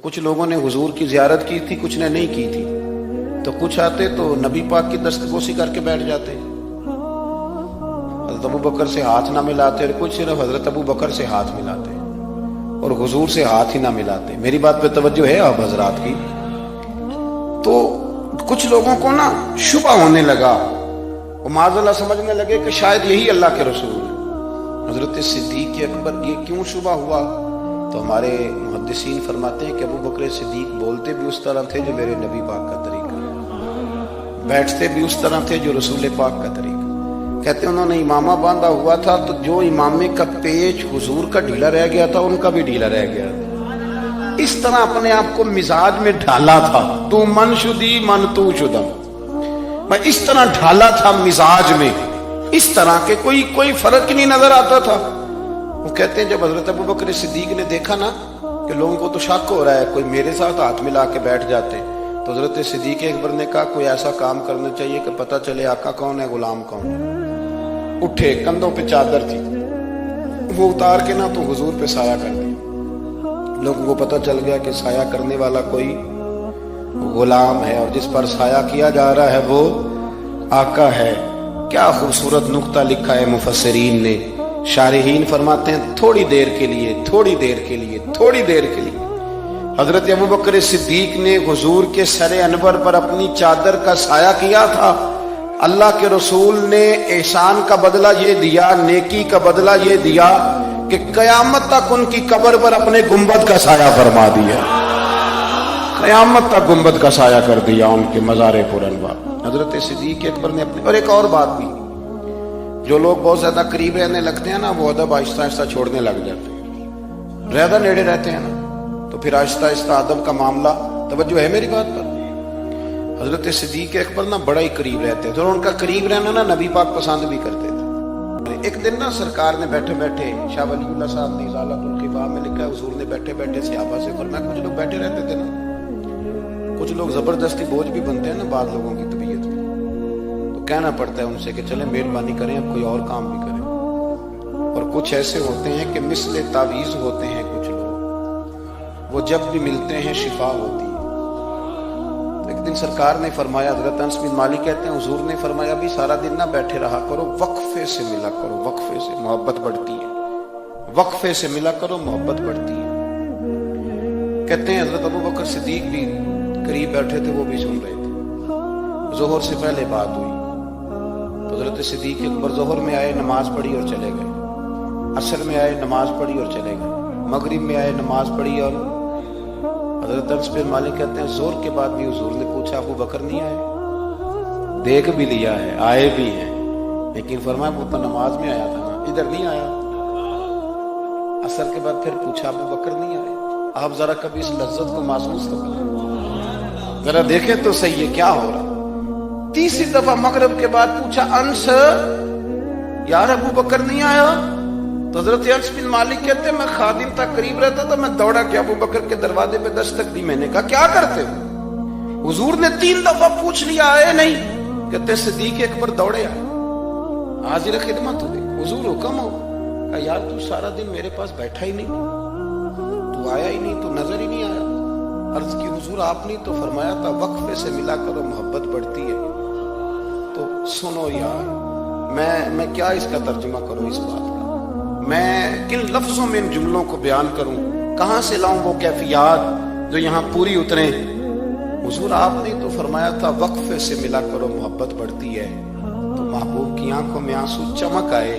کچھ لوگوں نے حضور کی زیارت کی تھی، کچھ نے نہیں کی تھی، تو کچھ آتے تو نبی پاک کی دستبوسی کر کے بیٹھ جاتے، حضرت ابو بکر سے ہاتھ نہ ملاتے، اور کچھ صرف حضرت ابو بکر سے ہاتھ ملاتے اور حضور سے ہاتھ ہی نہ ملاتے۔ میری بات پہ توجہ ہے آپ حضرات کی؟ تو کچھ لوگوں کو نا شبہ ہونے لگا، وہ معاذ اللہ سمجھنے لگے کہ شاید یہی اللہ کے رسول ہیں۔ حضرت صدیق اکبر یہ کیوں شبہ ہوا؟ تو ہمارے محدثین فرماتے ہیں کہ ابو بکر صدیق بولتے بھی اس طرح تھے جو میرے نبی پاک کا طریقہ، بیٹھتے بھی اس طرح تھے جو رسول پاک کا طریقہ۔ کہتے ہیں انہوں نے امامہ باندھا ہوا تھا تو جو امامے کا پیچ حضور کا ڈھیلا رہ گیا تھا ان کا بھی ڈھیلا رہ گیا تھا۔ اس طرح اپنے آپ کو مزاج میں ڈھالا تھا، تو من شدی من تو شدم، میں اس طرح ڈھالا تھا مزاج میں، اس طرح کے کوئی فرق نہیں نظر آتا تھا۔ وہ کہتے ہیں جب حضرت ابو بکر صدیق نے دیکھا نا کہ لوگوں کو تو شک ہو رہا ہے، کوئی میرے ساتھ ہاتھ ملا کے بیٹھ جاتے، تو حضرت صدیق اکبر نے کہا کوئی ایسا کام کرنا چاہیے کہ پتہ چلے آقا کون ہے، غلام کون ہے۔ اٹھے، کندھوں پہ چادر تھی، وہ اتار کے نا تو حضور پہ سایہ کر دی، لوگوں کو پتہ چل گیا کہ سایہ کرنے والا کوئی غلام ہے، اور جس پر سایہ کیا جا رہا ہے وہ آقا ہے۔ کیا خوبصورت نقطہ لکھا ہے مفسرین نے، شارحین فرماتے ہیں تھوڑی دیر کے لیے حضرت ابو بکر صدیق نے حضور کے سر انور پر اپنی چادر کا سایہ کیا تھا۔ اللہ کے رسول نے احسان کا بدلہ یہ دیا، نیکی کا بدلہ یہ دیا کہ قیامت تک ان کی قبر پر اپنے گنبد کا سایہ فرما دیا، قیامت تک گنبد کا سایہ کر دیا ان کے مزار پر انوار۔ حضرت صدیق اکبر نے اپنے، اور ایک اور بات بھی، جو لوگ بہت زیادہ قریب رہنے لگتے ہیں نا وہ ادب آہستہ آہستہ چھوڑنے لگ جاتے ہیں، زیادہ نیڑے رہتے ہیں نا تو پھر آہستہ آہستہ ادب کا معاملہ، توجہ ہے میری بات پر؟ حضرت صدیق اکبر نا بڑا ہی قریب رہتے تھے، اور ان کا قریب رہنا نا نبی پاک پسند بھی کرتے تھے۔ ایک دن نا سرکار نے بیٹھے بیٹھے، شاہ ولی اللہ صاحب نے ازالۃ الخفا میں لکھا ہے، حضور نے بیٹھے بیٹھے صحابہ سے فرمایا، کچھ لوگ بیٹھے رہتے تھے نا، کچھ لوگ زبردستی بوجھ بھی بنتے ہیں نا بعض لوگوں کی طبیعت میں، تو کہنا پڑتا ہے ان سے کہ چلیں مہربانی کریں اب کوئی اور کام بھی کریں۔ اور کچھ ایسے ہوتے ہیں کہ مثل تعویذ ہوتے ہیں کچھ لوگ، وہ جب بھی ملتے ہیں شفا ہوتی ہے۔ تو ایک دن سرکار نے فرمایا، حضرت انس بن مالک کہتے ہیں حضور نے فرمایا بھی سارا دن نہ بیٹھے رہا کرو، وقفے سے ملا کرو، وقفے سے محبت بڑھتی ہے، وقفے سے ملا کرو محبت بڑھتی ہے۔ کہتے ہیں حضرت ابو بکر صدیق بھی قریب بیٹھے تھے، وہ بھی سن رہے تھے۔ ظہر سے پہلے بات ہوئی تو حضرت صدیق اکبر ظہر میں آئے، نماز پڑھی اور چلے گئے، عصر میں آئے، نماز پڑھی اور چلے گئے، مغرب میں آئے، نماز پڑھی اور حضرت انس بن مالک کہتے ہیں زور کے بعد بھی حضور نے پوچھا ابو بکر نہیں آئے؟ دیکھ بھی لیا ہے، آئے بھی ہیں، لیکن فرمایا وہ تو نماز میں آیا تھا نا، ادھر نہیں آیا۔ عصر کے بعد پھر پوچھا ابو بکر نہیں آئے؟ آپ ذرا کبھی اس لذت کو محسوس تو کریں، ذرا دیکھیں تو صحیح ہے کیا ہو رہا۔ تیسری دفعہ مغرب کے بعد پوچھا انس یار ابو بکر نہیں آیا؟ تو حضرت انس بن مالک کہتے ہیں میں خادم تک قریب رہتا تھا، میں دوڑا کہ ابو بکر کے دروازے پہ دستک دی، میں نے کہا کیا کرتے ہو؟ حضور نے 3 دفعہ پوچھ لیا آئے نہیں، کہتے صدیق اکبر دوڑے آئے، حاضر خدمت ہوئے، حضور حکم ہو؟ کہا یار تو سارا دن میرے پاس بیٹھا ہی نہیں، تو آیا ہی نہیں، تو نظر ہی نہیں آیا۔ عرض کی حضور آپ نہیں تو فرمایا تھا وقفے سے ملا کرو محبت بڑھتی ہے۔ تو سنو یار، میں کیا اس کا ترجمہ کروں اس بات کا، میں کن لفظوں میں ان جملوں کو بیان کروں، کہاں سے لاؤں وہ کیفیات جو یہاں پوری اتریں؟ حضور آپ نے تو فرمایا تھا وقفے سے ملا کرو محبت بڑھتی ہے، تو محبوب کی آنکھوں میں آنسو چمک آئے،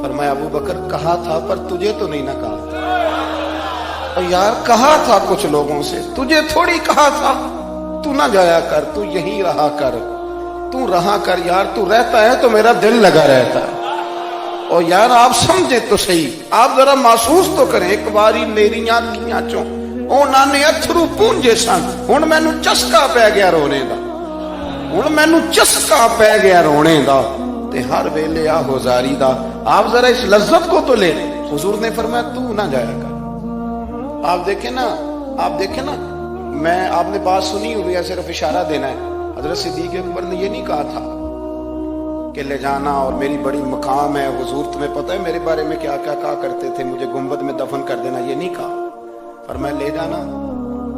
فرمایا ابو بکر کہا تھا پر تجھے تو نہیں نہ کہا تھا۔ اور یار کہا تھا کچھ لوگوں سے، تجھے تھوڑی کہا تھا تو نہ جایا کر، تو یہی رہا کر، تو رہا کر یار، تو رہتا ہے تو میرا دل لگا رہتا ہے۔ اور یار آپ سمجھے تو صحیح، آپ ذرا محسوس تو کریں، ایک باری میری آنکھیاں چوں اونا نے اتھرو پونجے سن، ہن مینوں چسکا پی گیا رونے دا، ہن مینوں چسکا پی گیا رونے دا، تے ہر ویلے آہو زاری دا۔ آپ ذرا اس لذت کو تو لے۔ حضور نے فرمایا تو نہ جایا کر۔ آپ دیکھیں نا، میں آپ نے بات سنی ہوئی ہے، صرف اشارہ دینا ہے۔ حضرت صدیق اکبر نے یہ نہیں کہا تھا کہ لے جانا اور میری بڑی مقام ہے، حضور تمہیں پتہ ہے میرے بارے میں کیا کیا کہا کرتے تھے، مجھے گنبد میں دفن کر دینا، یہ نہیں کہا۔ فرمایا لے جانا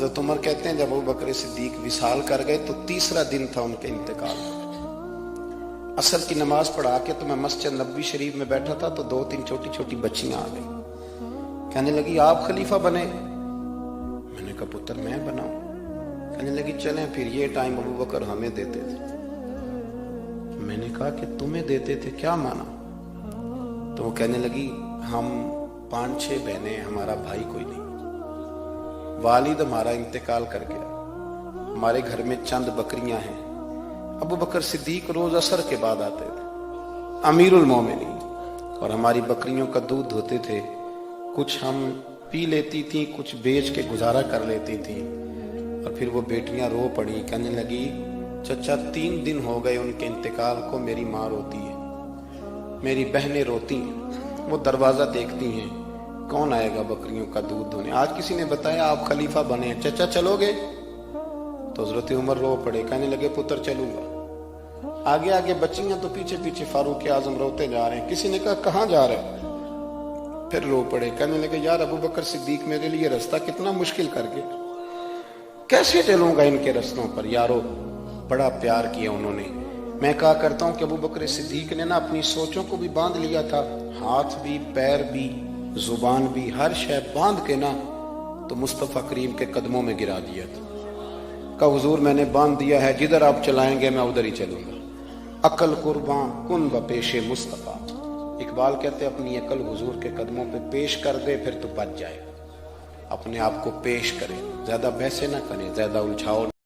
حضرت عمر کہتے ہیں جب ابو بکر صدیق وصال کر گئے تو تیسرا دن تھا ان کے انتقال کا۔ عصر کی نماز پڑھا کے تو میں مسجد نبوی شریف میں بیٹھا تھا تو 2-3 چھوٹی چھوٹی بچیاں آ گئی، کہنے لگی آپ خلیفہ بنے؟ میں نے کہا پتر میں بناؤں؟ کہنے لگی چلیں پھر یہ ٹائم ابو بکر ہمیں دیتے تھے۔ میں نے کہا کہ تمہیں دیتے تھے کیا مانا؟ تو وہ کہنے لگی ہم 5-6 بہنیں، ہمارا بھائی کوئی نہیں، والد ہمارا انتقال کر گیا، ہمارے گھر میں چند بکریاں ہیں۔ ابو بکر صدیق روز عصر کے بعد آتے تھے، امیر المومنین، اور ہماری بکریوں کا دودھ دھوتے تھے، کچھ ہم پی لیتی تھیں، کچھ بیچ کے گزارا کر لیتی تھیں۔ اور پھر وہ بیٹیاں رو پڑی، کہنے لگی چچا 3 دن ہو گئے ان کے انتقال کو، میری ماں روتی ہے، میری بہنیں روتی ہیں، وہ دروازہ دیکھتی ہیں کون آئے گا بکریوں کا دودھ دھونے۔ آج کسی نے بتایا آپ خلیفہ بنے، چچا چلو گے؟ تو حضرت عمر رو پڑے، کہنے لگے پتر چلوں گا۔ آگے آگے بچیاں تو پیچھے پیچھے فاروق اعظم روتے جا رہے ہیں۔ کسی نے کہا کہاں جا رہے؟ پھر رو پڑے، کہنے لگے یار ابو بکر صدیق میرے لیے رستہ کتنا مشکل کر کے، کیسے چلوں گا ان کے رستوں پر؟ یارو بڑا پیار کیا انہوں نے۔ میں کہا کرتا ہوں کہ ابو بکر صدیق نے نا اپنی سوچوں کو بھی باندھ لیا تھا، ہاتھ بھی، پیر بھی، زبان بھی، ہر شے باندھ کے نا تو مصطفیٰ کریم کے قدموں میں گرا دیا تھا۔ کہا حضور میں نے باندھ دیا ہے، جدھر آپ چلائیں گے میں ادھر ہی چلوں گا۔ عقل قرباں کن بپیش مصطفیٰ، اقبال کہتے اپنی عقل حضور کے قدموں پہ پیش کر دے پھر تو بچ جائے، اپنے آپ کو پیش کرے، زیادہ بحثیں نہ کریں، زیادہ الجھاؤ